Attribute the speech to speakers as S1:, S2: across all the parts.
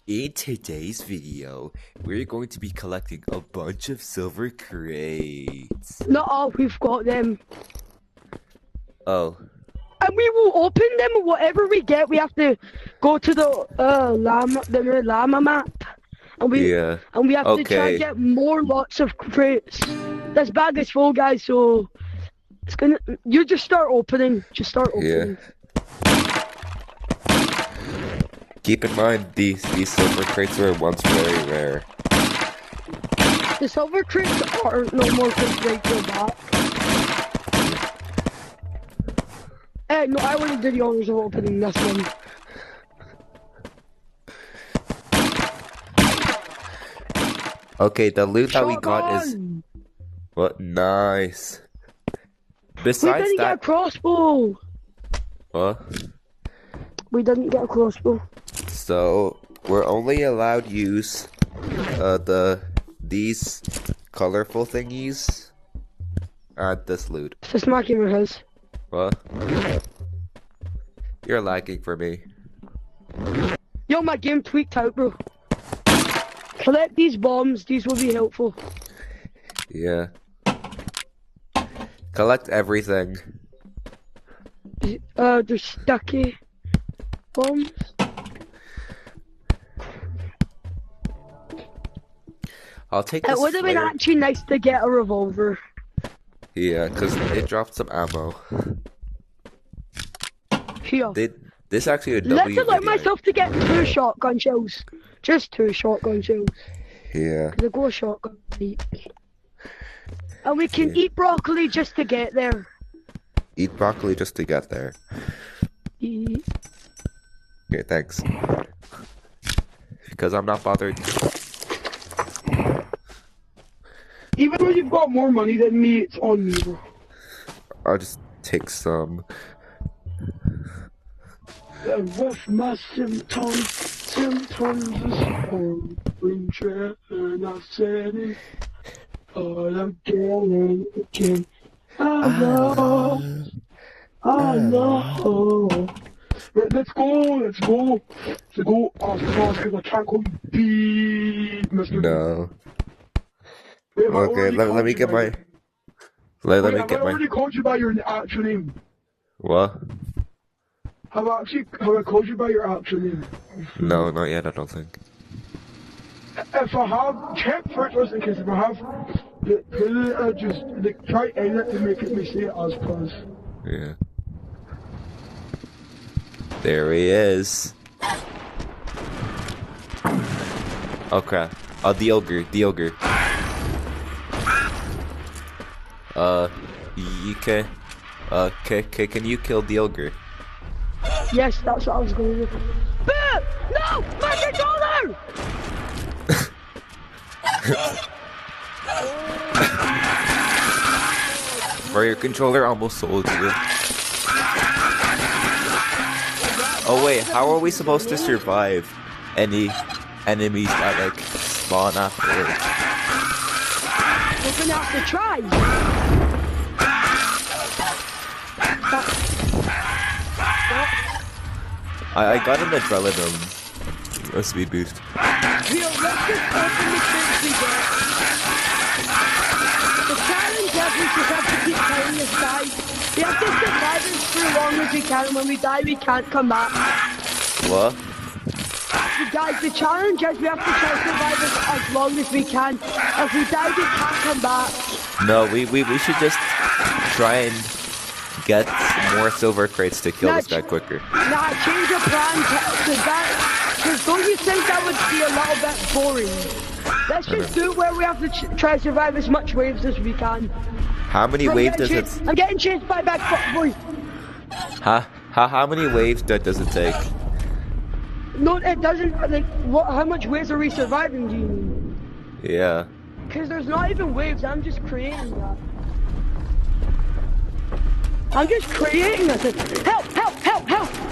S1: In today's video, we're going to be collecting a bunch of silver crates.
S2: Not all, we've got them.
S1: Oh.
S2: And we will open them, whatever we get, we have to go to the llama map. And we have to try and get more lots of crates. This bag is full, guys, so it's gonna, you just start opening.
S1: Yeah. Keep in mind, these silver crates were once very rare.
S2: The silver crates are no more crates right to the back. No, I want to do the honors of opening this one.
S1: Okay, the loot that we got is... What? Nice. Besides
S2: we didn't get a crossbow!
S1: What?
S2: We didn't get a crossbow.
S1: So, we're only allowed to use these colorful thingies at this loot.
S2: It's just marking with his.
S1: What? You're lagging for me.
S2: Yo, my game tweaked out, bro. Collect these bombs, these will be helpful.
S1: Yeah. Collect everything.
S2: There's sticky bombs.
S1: I'll take this.
S2: It would have been actually nice to get a revolver.
S1: Yeah, because it dropped some ammo.
S2: Here.
S1: This actually a
S2: Let's allow myself to get 2 shotgun shells. Just 2 shotgun shells.
S1: Yeah.
S2: They go shotgun deep. And we can eat broccoli just to get there.
S1: Eat broccoli just to get there.
S2: Eat.
S1: Okay, thanks. Because I'm not bothered.
S2: Even though you've got more money than me, it's on me, bro.
S1: I'll just take some.
S2: With my symptoms is horrible, and I said it all again and again. I know. Let's go. Oh, because I can't go beat Mr.
S1: No. Okay, let me get my... Let me get my...
S2: I already called you by your actual name.
S1: What?
S2: Have I called you by your actual name?
S1: No, not yet, I don't think.
S2: If I have, check first just in case if I have, just try edit to make it me say it as plus.
S1: Yeah. There he is. Oh crap. Oh, the ogre. Can you kill the ogre?
S2: Yes, that's what I was going to do. Boo! No! My controller!
S1: Or your controller almost sold you. Oh wait, how are we supposed to survive any enemies that like spawn afterwards?
S2: We're gonna have to try.
S1: I got an adrenaline, a speed boost.
S2: Let's just open the things we get. The challenge is we just have to keep playing this guy. We have to survive this for as long as we can, and when we die we can't come back.
S1: What?
S2: Guys, the challenge is we have to try to survive this as long as we can. If we die we can't come back.
S1: No, we should just try and get more silver crates to kill this guy quicker.
S2: Nah, change your plan, because don't you think that would be a little bit boring? Let's just do it where we have to try to survive as much waves as we can.
S1: How many waves does it...
S2: I'm getting chased by bad boy.
S1: How many waves does it take?
S2: No, it doesn't. Like, how much waves are we surviving, do you mean?
S1: Yeah.
S2: Because there's not even waves, I'm just creating that. I'm just creating this. Help!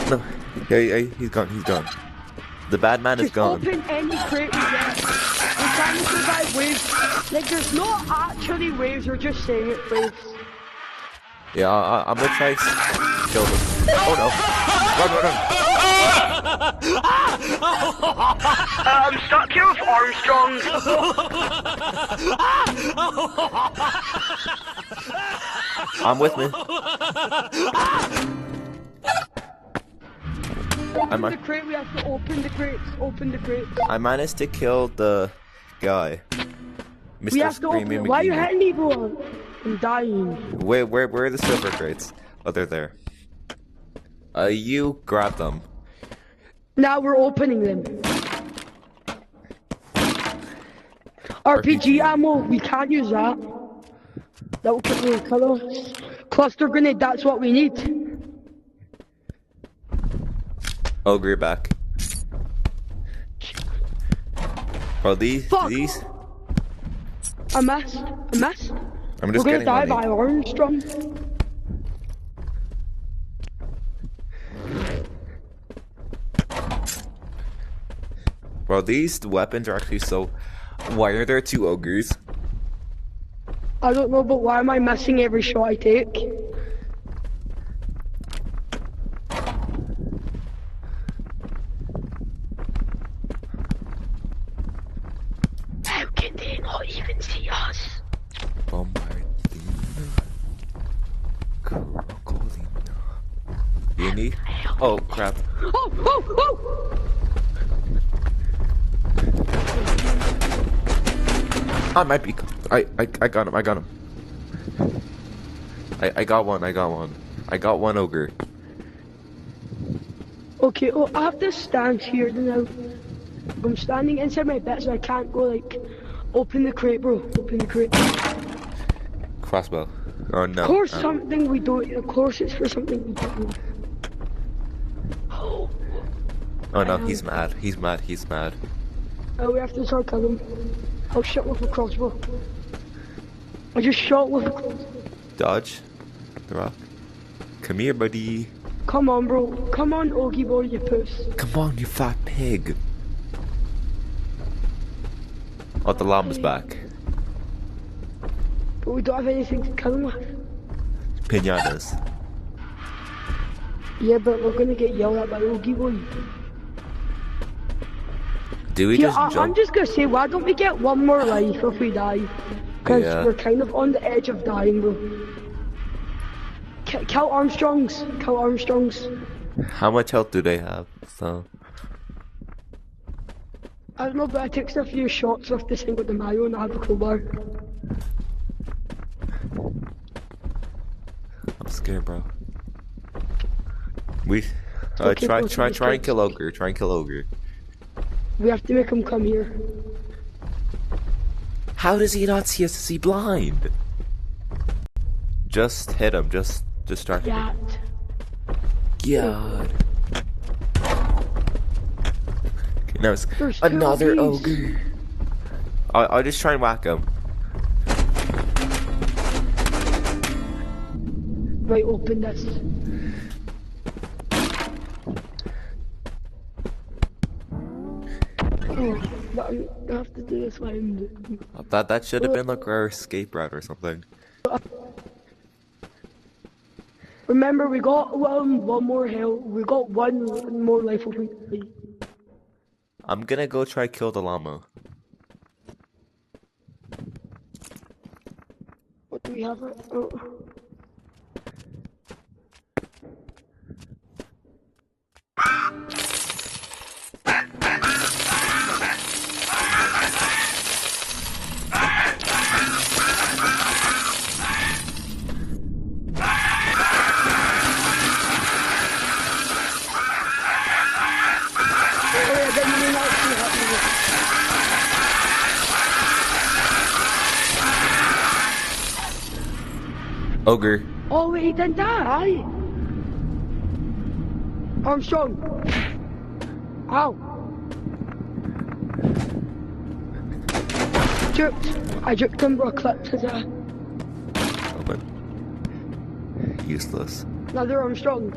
S1: No. Yeah, he's gone. The bad man is gone.
S2: Open any crate we get. We're trying to survive waves. Like, there's not actually waves, we're just saying it waves.
S1: Yeah, I'm gonna try to kill them. Oh no! Run!
S2: I'm stuck here with Armstrong.
S1: I'm with me.
S2: Open the crate, we have to open the crates. Open the crates.
S1: I managed to kill the guy. Mr.
S2: We have to open it. Why are you hitting me, bro? I'm dying.
S1: Where are the silver crates? Oh, they're there. You grab them.
S2: Now we're opening them. RPG ammo, we can't use that. That will kill us. Cluster grenade, that's what we need.
S1: Ogre back. Bro, these.
S2: I missed.
S1: I'm just
S2: We're gonna die
S1: money.
S2: by Armstrong.
S1: Bro, these weapons are actually so... Why are there 2 ogres?
S2: I don't know, but why am I missing every shot I take? How can they not even see us?
S1: You need? Oh crap.
S2: Oh!
S1: I might be. I got him. I got one. I got one ogre.
S2: Okay, oh, I have to stand here now. I'm standing inside my bed, so I can't go like open the crate, bro. Open the crate.
S1: Crossbow. Oh no.
S2: Of course, something we don't. Of course, it's for something we don't know.
S1: Oh no, he's mad. He's mad.
S2: Oh, we have to start killing him. I'll shot with a crossbow. I just shot with a crossbow.
S1: Dodge. The rock. Come here, buddy.
S2: Come on, bro. Come on, Ogie boy, you puss.
S1: Come on, you fat pig. Oh, the llama's back.
S2: But we don't have anything to kill him with.
S1: Pinatas.
S2: Yeah, but we're gonna get yelled at by Ogie boy.
S1: Do we just jump?
S2: I'm just gonna say, why don't we get one more life if we die? Because we're kind of on the edge of dying, bro. Kill Armstrongs.
S1: How much health do they have? So.
S2: I don't know, but I took a few shots with this thing with the mayo and I have a crowbar.
S1: I'm scared, bro. We
S2: Okay,
S1: try and kill ogre. Try and kill ogre.
S2: We have to make him come here.
S1: How does he not see us? Is he blind? Just hit him. Just start hitting him. God. Okay, now it's another ogre. I'll just try and whack him.
S2: Right, open this. But I have to do this one.
S1: That should have been like our escape route or something.
S2: Remember, we got one more health. We got one more life.
S1: I'm gonna go try kill the llama.
S2: What do we have? Oh.
S1: Ogre.
S2: Oh wait, he didn't die. Armstrong. Ow. I juked him, bro. Clipped his eye.
S1: Oh, but useless.
S2: Another Armstrong.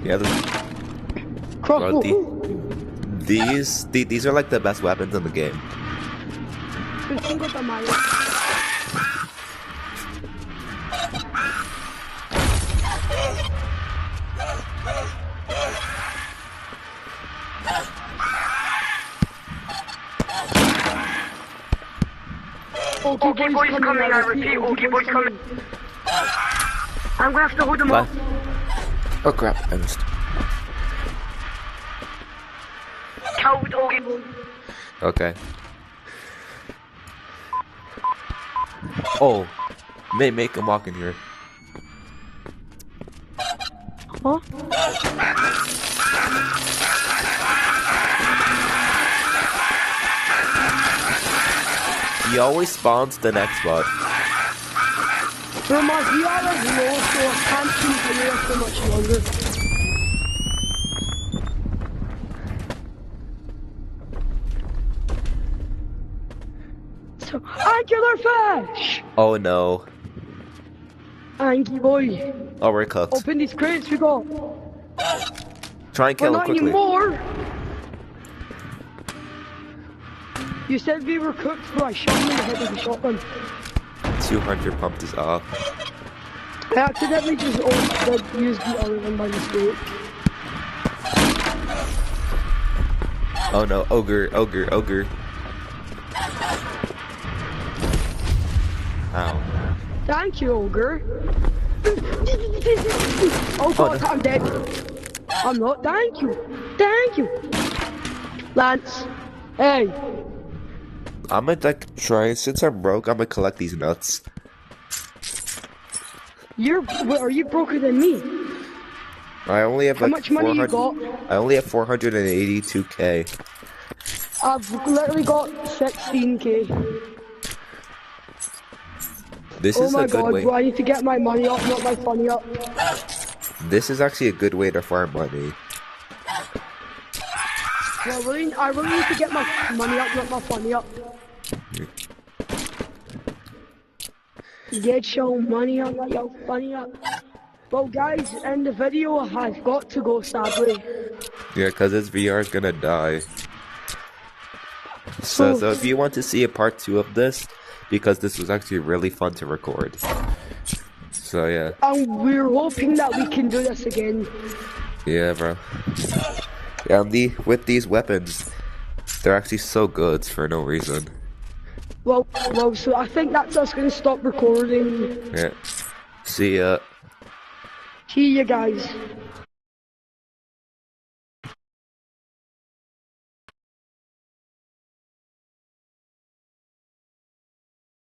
S1: Yeah,
S2: Crossbow.
S1: These are like the best weapons in the game.
S2: Okay, boys coming, I repeat, okay, boys coming. I'm gonna have to hold them up.
S1: Oh crap, I missed.
S2: Cowed, okay.
S1: Okay. Oh, make him walk in here.
S2: Huh?
S1: He always spawns the next spot.
S2: From my VR is low, so I can't keep him here for much longer. So, angular fish!
S1: Oh no.
S2: Angie boy.
S1: Oh, we're cooked.
S2: Open these crates we got.
S1: Try and kill him
S2: not
S1: quickly.
S2: Anymore. You said we were cooked, but I shot him in the head with a shotgun.
S1: 200 pumped us off.
S2: I accidentally just used the other one by mistake.
S1: Oh no, ogre. Ow.
S2: Thank you, ogre. Oh god,
S1: no.
S2: I'm dead. I'm not. Thank you. Lance. Hey.
S1: I'm gonna try, since I'm broke, I'm gonna collect these nuts.
S2: Are you broker than me?
S1: I only have
S2: How much money you got?
S1: I only have 482k.
S2: I've literally got 16k.
S1: This is a good way.
S2: Oh my god, I need to get my money up, not my funny up.
S1: This is actually a good way to farm money.
S2: Well, I really need to get my money up, not my funny up. Get your money up, not your funny up. Well guys, and the video has got to go sadly.
S1: Yeah, cause this VR is gonna die. So if you want to see a part 2 of this, because this was actually really fun to record. So yeah.
S2: And we're hoping that we can do this again.
S1: Yeah, bro. And with these weapons, they're actually so good for no reason.
S2: Well, so I think that's us gonna stop recording.
S1: Yeah. See ya.
S2: See you guys.